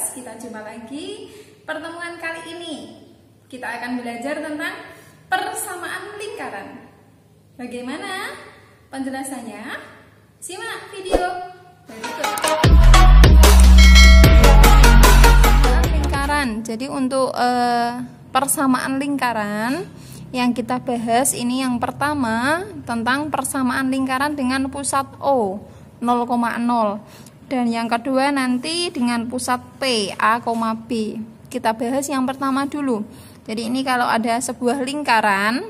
kelas, kita jumpa lagi. Pertemuan kali ini kita akan belajar tentang persamaan lingkaran. Bagaimana penjelasannya? Simak video berikut. Lingkaran. Jadi untuk persamaan lingkaran yang kita bahas ini yang pertama tentang persamaan lingkaran dengan pusat O 0,0. Dan yang kedua nanti dengan pusat P, A, B. Kita bahas yang pertama dulu. Jadi ini kalau ada sebuah lingkaran,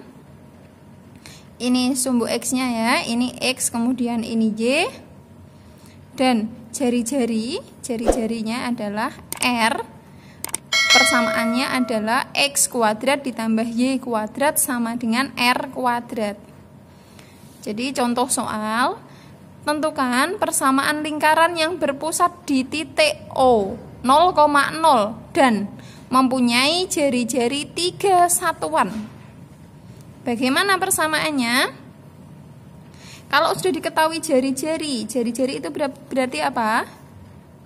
ini sumbu X-nya ya, ini X, kemudian ini Y. Dan jari-jarinya adalah R. Persamaannya adalah X kuadrat ditambah Y kuadrat sama dengan R kuadrat. Jadi contoh soal, tentukan persamaan lingkaran yang berpusat di titik O 0,0 dan mempunyai jari-jari 3 satuan. Bagaimana persamaannya? Kalau sudah diketahui jari-jari itu berarti apa?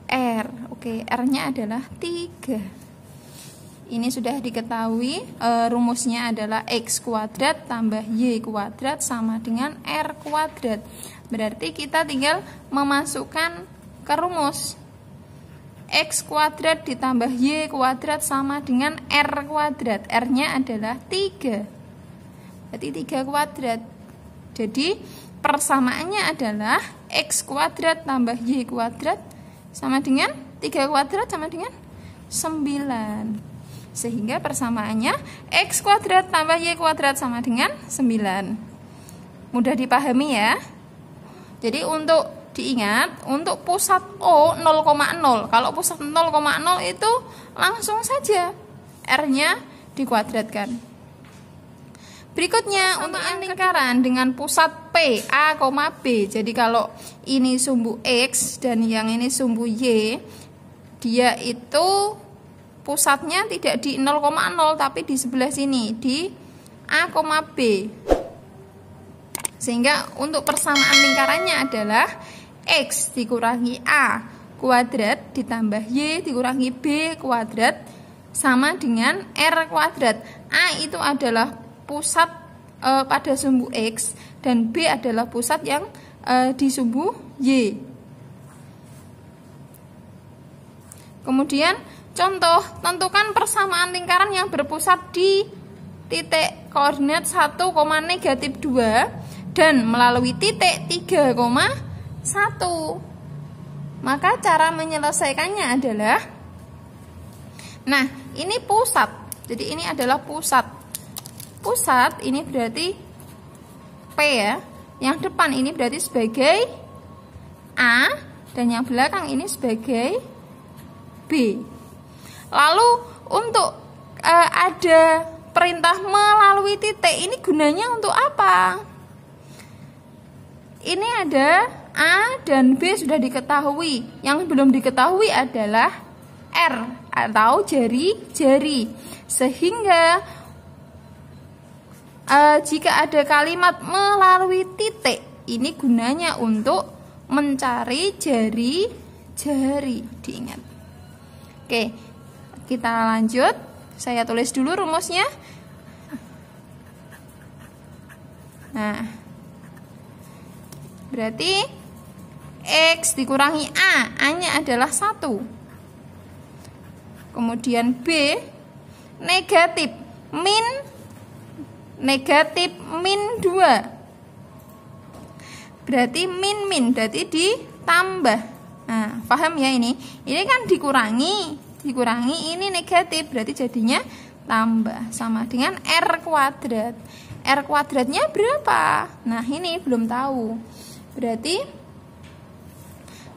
R. Oke, R-nya adalah 3. Ini sudah diketahui, rumusnya adalah X kuadrat tambah Y kuadrat sama dengan R kuadrat. Berarti kita tinggal memasukkan ke rumus. X kuadrat ditambah Y kuadrat sama dengan R kuadrat. R-nya adalah 3. Berarti 3 kuadrat. Jadi persamaannya adalah X kuadrat tambah Y kuadrat sama dengan 3 kuadrat sama dengan 9. Sehingga persamaannya X kuadrat tambah Y kuadrat sama dengan 9. Mudah dipahami ya. Jadi untuk diingat, untuk pusat O 0,0. Kalau pusat 0,0 itu langsung saja R-nya dikuadratkan. Berikutnya untuk lingkaran dengan pusat P, A, B. Jadi kalau ini sumbu X dan yang ini sumbu Y, dia itu pusatnya tidak di 0,0 tapi di sebelah sini di A, B. Sehingga untuk persamaan lingkarannya adalah X dikurangi A kuadrat ditambah Y dikurangi B kuadrat sama dengan R kuadrat. A itu adalah pusat pada sumbu X dan B adalah pusat yang di sumbu Y. Kemudian contoh, tentukan persamaan lingkaran yang berpusat di titik koordinat 1, -2 dan melalui titik 3,1. Maka cara menyelesaikannya adalah, nah ini pusat. Jadi ini adalah pusat. Pusat ini berarti P ya. Yang depan ini berarti sebagai A dan yang belakang ini sebagai B. Lalu untuk ada perintah melalui titik, ini gunanya untuk apa? Ini ada A dan B sudah diketahui. Yang belum diketahui adalah R atau jari-jari. Sehingga jika ada kalimat melalui titik, ini gunanya untuk mencari jari-jari. Diingat. Oke, kita lanjut. Saya tulis dulu rumusnya. Nah, berarti X dikurangi A, A-nya adalah 1. Kemudian B negatif min 2. Berarti min berarti ditambah. Nah, paham ya ini? Ini kan dikurangi ini negatif, berarti jadinya tambah sama dengan R kuadrat. R kuadratnya berapa? Nah, ini belum tahu. Berarti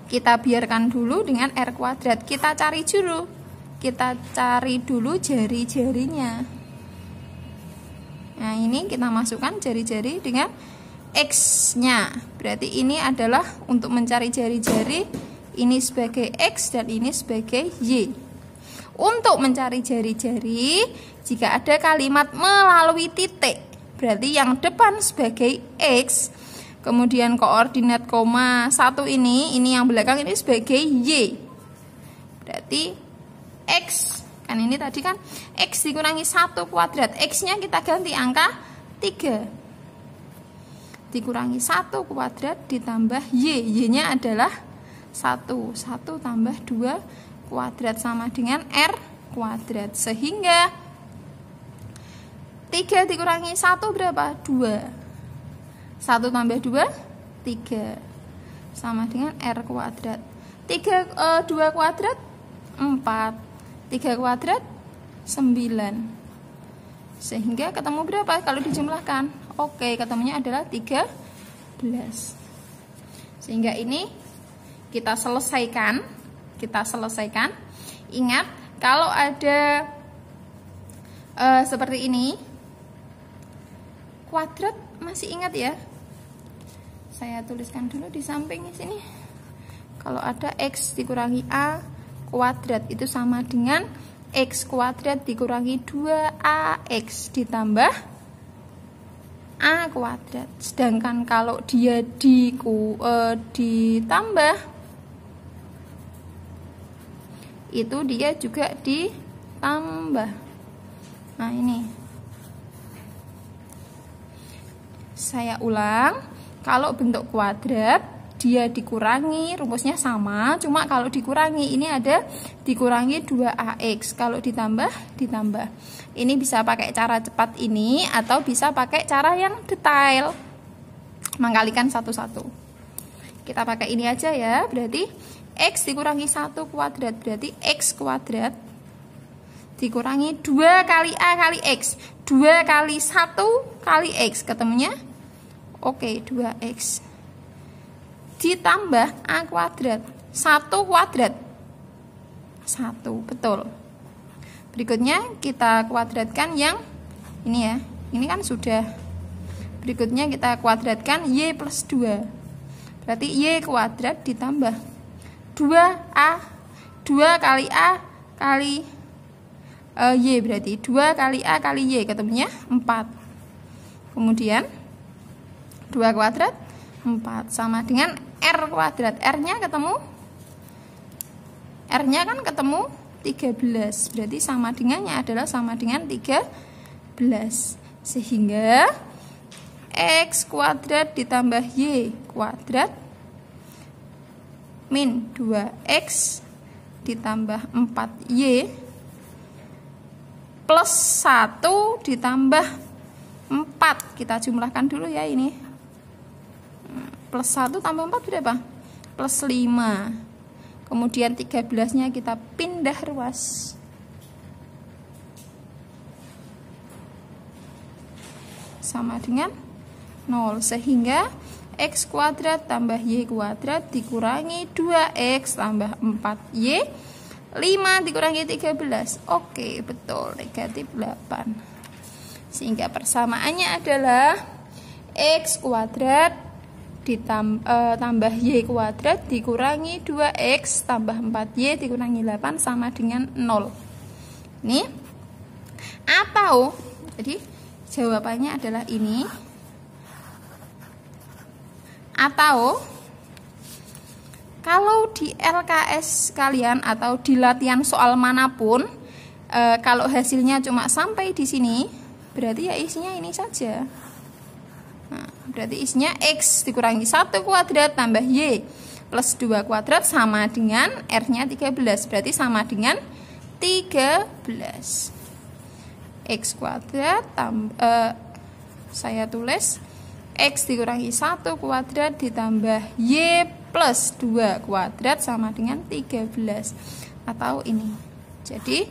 kita biarkan dulu dengan R kuadrat. Kita cari dulu jari-jarinya. Nah, ini kita masukkan jari-jari dengan X-nya. Berarti ini adalah untuk mencari jari-jari, ini sebagai X dan ini sebagai Y. Untuk mencari jari-jari, jika ada kalimat melalui titik, berarti yang depan sebagai X, kemudian koordinat koma 1 ini yang belakang ini sebagai Y. Berarti X. Kan ini tadi kan X dikurangi 1 kuadrat. X-nya kita ganti angka 3. Dikurangi 1 kuadrat ditambah Y. Y-nya adalah 1. 1 tambah 2 kuadrat sama dengan R kuadrat. Sehingga 3 dikurangi 1 berapa? 2. 1 tambah 2, 3. Sama dengan R kuadrat. 2 kuadrat 4. 3 kuadrat 9. Sehingga ketemu berapa kalau dijumlahkan? Oke, ketemunya adalah 13. Sehingga ini kita selesaikan. Ingat, kalau ada seperti ini, kuadrat masih ingat ya? Saya tuliskan dulu di samping sini. Kalau ada X dikurangi A kuadrat itu sama dengan X kuadrat dikurangi 2AX ditambah A kuadrat. Sedangkan kalau dia ditambah, itu dia juga ditambah. Nah ini saya ulang, kalau bentuk kuadrat dia dikurangi, rumusnya sama, cuma kalau dikurangi ini ada dikurangi 2AX, kalau ditambah. Ini bisa pakai cara cepat ini atau bisa pakai cara yang detail, mengkalikan satu-satu. Kita pakai ini aja ya, berarti X dikurangi 1 kuadrat, berarti X kuadrat dikurangi 2 kali A kali X, 2 kali 1 kali X, ketemunya oke 2X ditambah A kuadrat 1 kuadrat 1, betul. Berikutnya kita kuadratkan yang ini ya, ini kan sudah. Berikutnya kita kuadratkan Y plus 2, berarti Y kuadrat ditambah 2A, 2 kali A kali Y, berarti 2 kali A kali Y, ketemunya 4. Kemudian 2 kuadrat 4 sama dengan R kuadrat. R-nya ketemu, R-nya kan ketemu 13, berarti sama dengannya adalah sama dengan 13. Sehingga X kuadrat ditambah Y kuadrat min 2X ditambah 4Y plus 1 ditambah 4. Kita jumlahkan dulu ya ini. Plus 1 tambah 4 berapa? Plus 5. Kemudian 13-nya kita pindah ruas. Sama dengan 0. Sehingga X kuadrat tambah Y kuadrat dikurangi 2X tambah 4Y, 5 dikurangi 13. Oke, betul, negatif 8. Sehingga persamaannya adalah X kuadrat tambah Y kuadrat dikurangi 2X tambah 4Y dikurangi 8 sama dengan 0. Ini atau, jadi jawabannya adalah ini. Atau kalau di LKS kalian atau di latihan soal manapun, kalau hasilnya cuma sampai di sini, berarti ya isinya ini saja. Nah, berarti isinya X dikurangi 1 kuadrat tambah Y plus 2 kuadrat sama dengan R-nya 13. Berarti sama dengan 13. X kuadrat saya tulis X dikurangi 1 kuadrat ditambah Y plus 2 kuadrat sama dengan 13. Atau ini. Jadi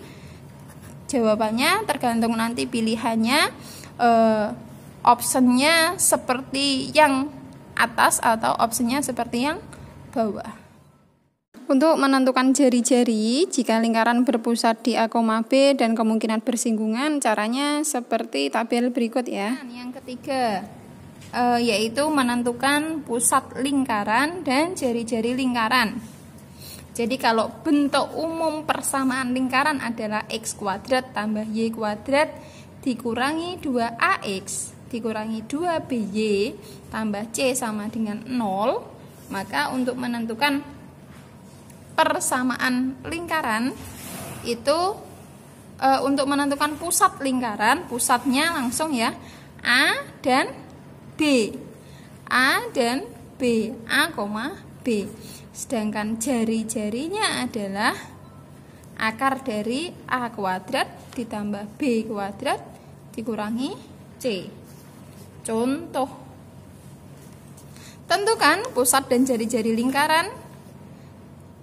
jawabannya tergantung nanti pilihannya, optionnya seperti yang atas atau optionnya seperti yang bawah. Untuk menentukan jari-jari jika lingkaran berpusat di A, B dan kemungkinan bersinggungan, caranya seperti tabel berikut ya. Yang ketiga yaitu menentukan pusat lingkaran dan jari-jari lingkaran. Jadi kalau bentuk umum persamaan lingkaran adalah X kuadrat tambah Y kuadrat dikurangi 2AX dikurangi 2BY tambah C sama dengan 0, maka untuk menentukan persamaan lingkaran itu untuk menentukan pusat lingkaran, pusatnya langsung ya A dan B. A dan B, A, B. Sedangkan jari-jarinya adalah akar dari A kuadrat ditambah B kuadrat dikurangi C. Contoh, tentukan pusat dan jari-jari lingkaran.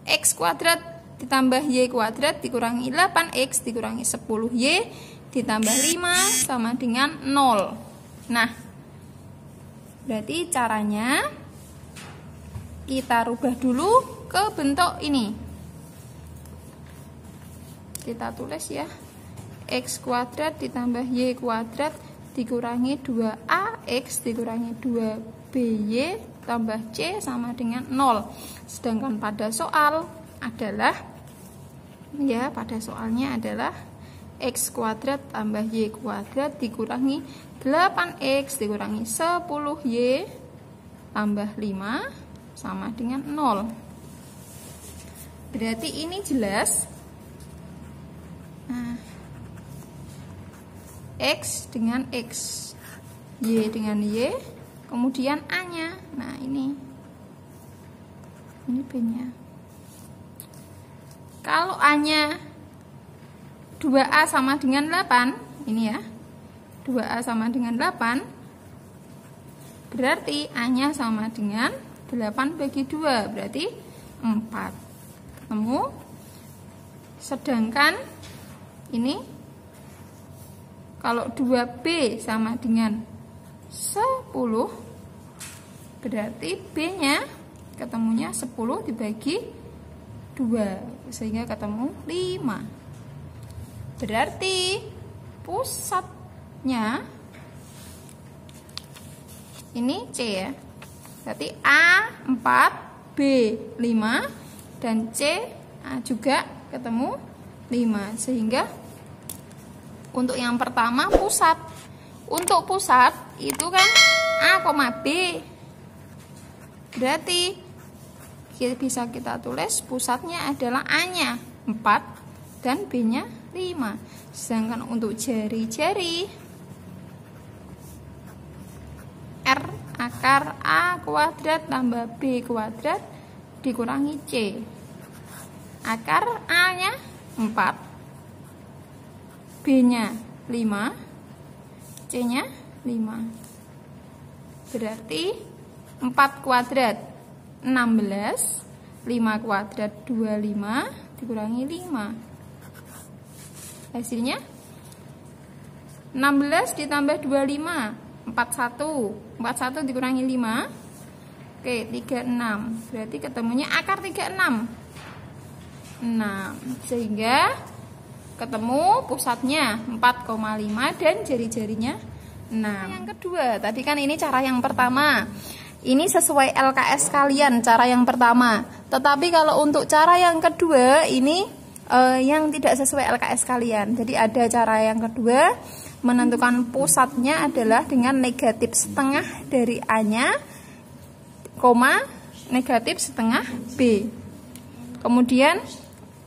X kuadrat ditambah Y kuadrat dikurangi 8X dikurangi 10Y ditambah 5 sama dengan 0. Nah, berarti caranya kita rubah dulu ke bentuk ini. Kita tulis ya, X kuadrat ditambah Y kuadrat dikurangi 2AX dikurangi 2BY tambah C sama dengan 0. Sedangkan pada soal adalah, ya pada soalnya adalah X kuadrat tambah Y kuadrat dikurangi 8X dikurangi 10Y tambah 5 sama dengan 0. Berarti ini jelas. Nah, X dengan X, Y dengan Y, kemudian A-nya. Nah, ini B-nya. Kalau A-nya 2A sama dengan 8, ini ya, 2A sama dengan 8, berarti A-nya sama dengan 8 bagi 2, berarti 4. Ketemu. Sedangkan ini kalau 2B sama dengan 10, berarti B-nya ketemunya 10 dibagi 2, sehingga ketemu 5. Berarti pusatnya ini C ya. Berarti A 4, B 5, dan C juga ketemu 5. Sehingga untuk yang pertama pusat. Untuk pusat itu kan A, B. Berarti bisa kita tulis pusatnya adalah A-nya 4 dan B-nya 5. Sedangkan untuk jari-jari R akar A kuadrat tambah B kuadrat dikurangi C. Akar A-nya 4, B-nya 5, C-nya 5. Berarti 4 kuadrat 16, 5 kuadrat 25 dikurangi 5. Hasilnya 16 ditambah 25, 41. 41 dikurangi 5, oke, 36. Berarti ketemunya akar 36. 6. Sehingga ketemu pusatnya 4,5 dan jari-jarinya 6. Yang kedua, tadi kan ini cara yang pertama. Ini sesuai LKS kalian cara yang pertama. Tetapi kalau untuk cara yang kedua ini yang tidak sesuai LKS kalian. Jadi ada cara yang kedua, menentukan pusatnya adalah dengan negatif setengah dari A-nya, negatif setengah B. Kemudian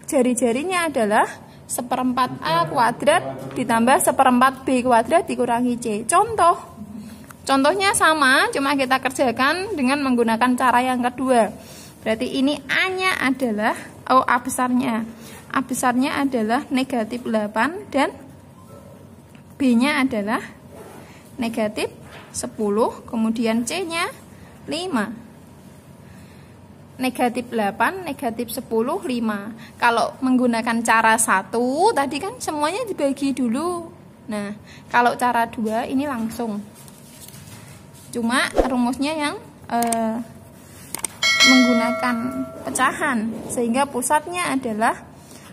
jari-jarinya adalah 1/4 A kuadrat ditambah 1/4 B kuadrat dikurangi C. Contohnya sama, cuma kita kerjakan dengan menggunakan cara yang kedua. Berarti ini A-nya adalah, A besarnya. A besarnya adalah negatif 8 dan B-nya adalah negatif 10, kemudian C-nya 5. Negatif 8, negatif 10, 5. Kalau menggunakan cara 1, tadi kan semuanya dibagi dulu. Nah, kalau cara 2 ini langsung. Cuma rumusnya yang menggunakan pecahan, sehingga pusatnya adalah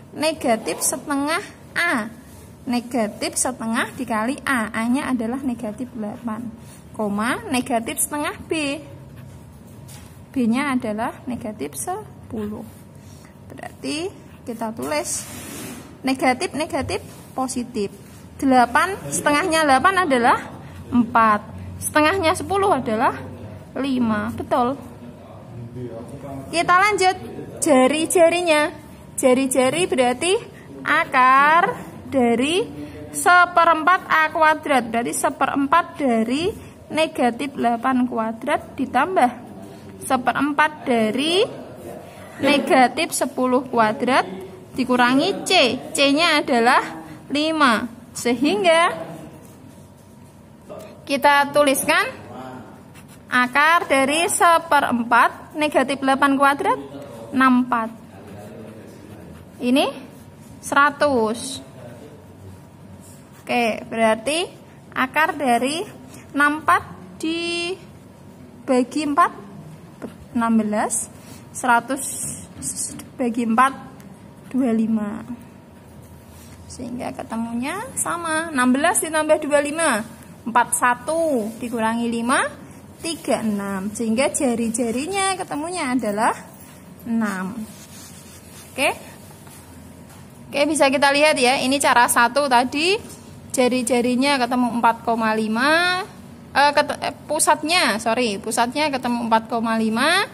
negatif setengah A. Negatif setengah dikali A. A-nya adalah negatif 8, negatif setengah B. B-nya adalah negatif 10. Berarti kita tulis negatif positif. 8 setengahnya 8 adalah 4. Setengahnya 10 adalah 5. Betul. Kita lanjut jari-jarinya. Jari-jari berarti akar dari 1/4 A kuadrat. Berarti 1/4 dari negatif 8 kuadrat ditambah 1/4 dari negatif 10 kuadrat dikurangi C. C-nya adalah 5. Sehingga kita tuliskan akar dari 1/4 negatif 8 kuadrat 64. Ini 100. Oke, berarti akar dari 64 dibagi 4 16. 100 bagi 4 25. Sehingga ketemunya sama. 16 ditambah 25 41 dikurangi 5 36. Sehingga jari-jarinya ketemunya adalah 6. Oke, bisa kita lihat ya. Ini cara 1 tadi, jari-jarinya ketemu 4,5. Pusatnya ketemu 4,5.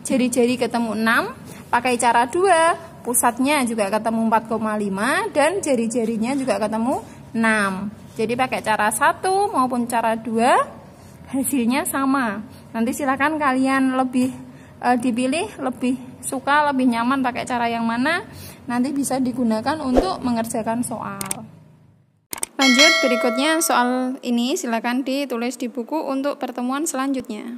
Jari-jari ketemu 6. Pakai cara 2, pusatnya juga ketemu 4,5 dan jari-jarinya juga ketemu 6. Jadi pakai cara 1 maupun cara 2 hasilnya sama. Nanti silakan kalian dipilih lebih suka, lebih nyaman pakai cara yang mana, nanti bisa digunakan untuk mengerjakan soal. Lanjut, berikutnya soal ini silakan ditulis di buku untuk pertemuan selanjutnya.